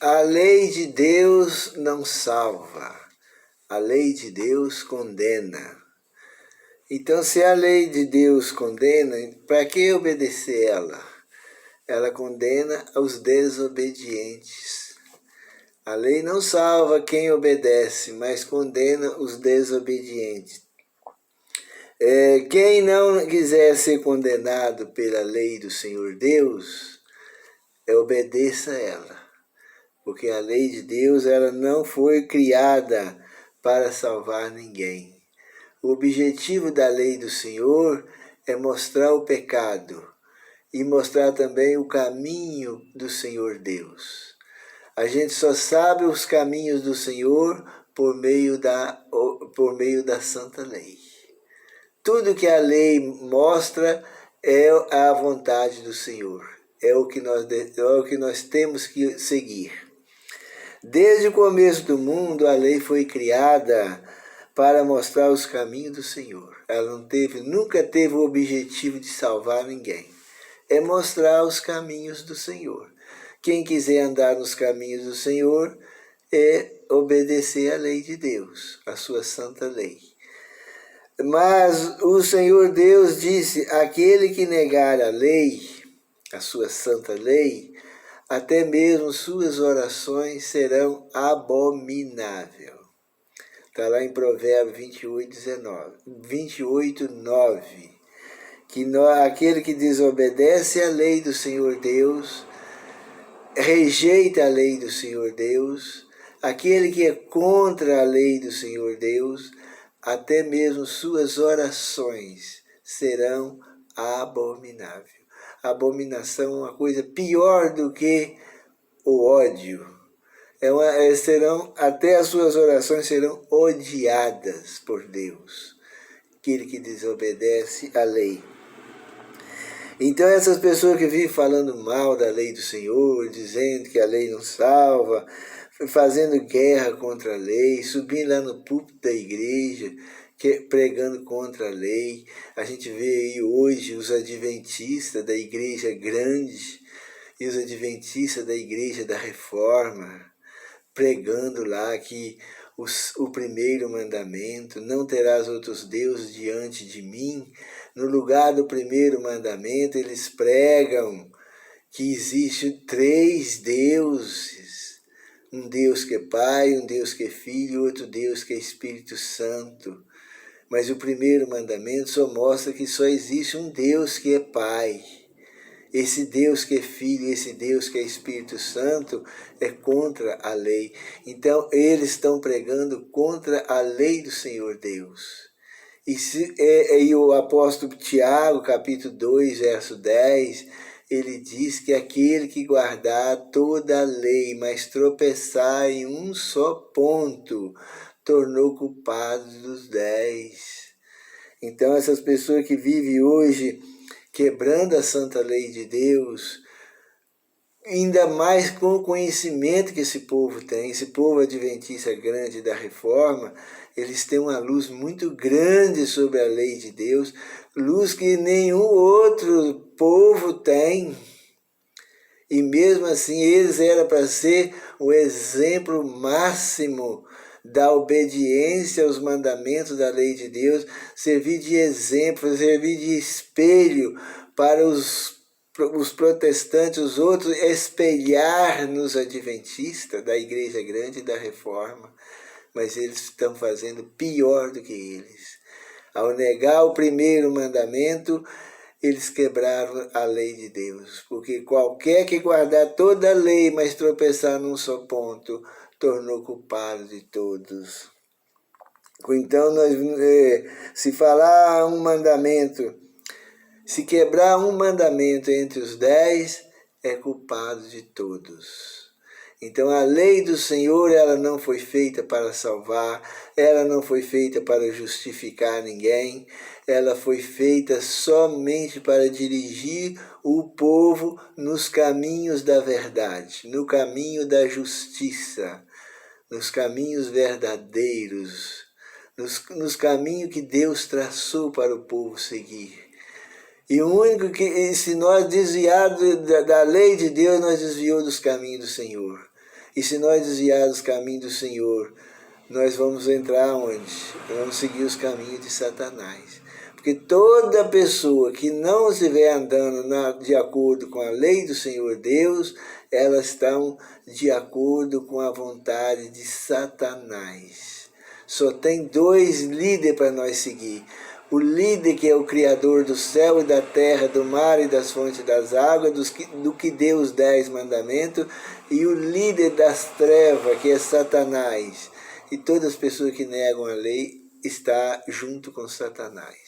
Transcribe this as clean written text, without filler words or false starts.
A lei de Deus não salva, a lei de Deus condena. Então, se a lei de Deus condena, para que obedecer ela? Ela condena os desobedientes. A lei não salva quem obedece, mas condena os desobedientes. Quem não quiser ser condenado pela lei do Senhor Deus, obedeça a ela. Porque a lei de Deus ela não foi criada para salvar ninguém. O objetivo da lei do Senhor é mostrar o pecado e mostrar também o caminho do Senhor Deus. A gente só sabe os caminhos do Senhor por meio da Santa Lei. Tudo que a lei mostra é a vontade do Senhor, é o que nós temos que seguir. Desde o começo do mundo, a lei foi criada para mostrar os caminhos do Senhor. Ela nunca teve o objetivo de salvar ninguém. É mostrar os caminhos do Senhor. Quem quiser andar nos caminhos do Senhor é obedecer à lei de Deus, a sua santa lei. Mas o Senhor Deus disse, aquele que negar a lei, a sua santa lei, até mesmo suas orações serão abomináveis. Está lá em Provérbios 28, 9. Que aquele que desobedece à lei do Senhor Deus, rejeita a lei do Senhor Deus, aquele que é contra a lei do Senhor Deus, até mesmo suas orações serão abomináveis. Abominação é uma coisa pior do que o ódio. Até as suas orações serão odiadas por Deus, aquele que desobedece à lei. Então essas pessoas que vivem falando mal da lei do Senhor, dizendo que a lei não salva, fazendo guerra contra a lei, subindo lá no púlpito da igreja, pregando contra a lei. A gente vê aí hoje os adventistas da igreja grande e os adventistas da igreja da Reforma, pregando lá que o primeiro mandamento, não terás outros deuses diante de mim. No lugar do primeiro mandamento, eles pregam que existem 3 deuses. Um Deus que é Pai, um Deus que é Filho e outro Deus que é Espírito Santo. Mas o primeiro mandamento só mostra que só existe um Deus que é Pai. Esse Deus que é Filho, esse Deus que é Espírito Santo é contra a lei. Então, eles estão pregando contra a lei do Senhor Deus. E o apóstolo Tiago, capítulo 2, verso 10, ele diz que aquele que guardar toda a lei, mas tropeçar em um só ponto, tornou culpado dos 10. Então, essas pessoas que vivem hoje quebrando a santa lei de Deus, ainda mais com o conhecimento que esse povo tem, esse povo adventista grande da Reforma, eles têm uma luz muito grande sobre a lei de Deus, luz que nenhum outro povo tem. E mesmo assim, eles eram para ser o exemplo máximo da obediência aos mandamentos da lei de Deus, servir de exemplo, servir de espelho para os protestantes, os outros, espelhar nos adventistas da igreja grande e da Reforma. Mas eles estão fazendo pior do que eles. Ao negar o primeiro mandamento, eles quebraram a lei de Deus. Porque qualquer que guardar toda a lei, mas tropeçar num só ponto, tornou culpado de todos. Então, se falar um mandamento, se quebrar um mandamento entre os 10, é culpado de todos. Então, a lei do Senhor, ela não foi feita para salvar, ela não foi feita para justificar ninguém, ela foi feita somente para dirigir o povo nos caminhos da verdade, no caminho da justiça, nos caminhos verdadeiros, nos caminhos que Deus traçou para o povo seguir. E o único que, se nós desviarmos da lei de Deus, nós desviamos dos caminhos do Senhor. E se nós desviarmos do caminho do Senhor, nós vamos entrar onde? Vamos seguir os caminhos de Satanás. Porque toda pessoa que não estiver andando de acordo com a lei do Senhor Deus, elas estão de acordo com a vontade de Satanás. Só tem dois líderes para nós seguir. O líder que é o Criador do céu e da terra, do mar e das fontes das águas, do que deu os 10 mandamentos, e o líder das trevas, que é Satanás. E todas as pessoas que negam a lei estão junto com Satanás.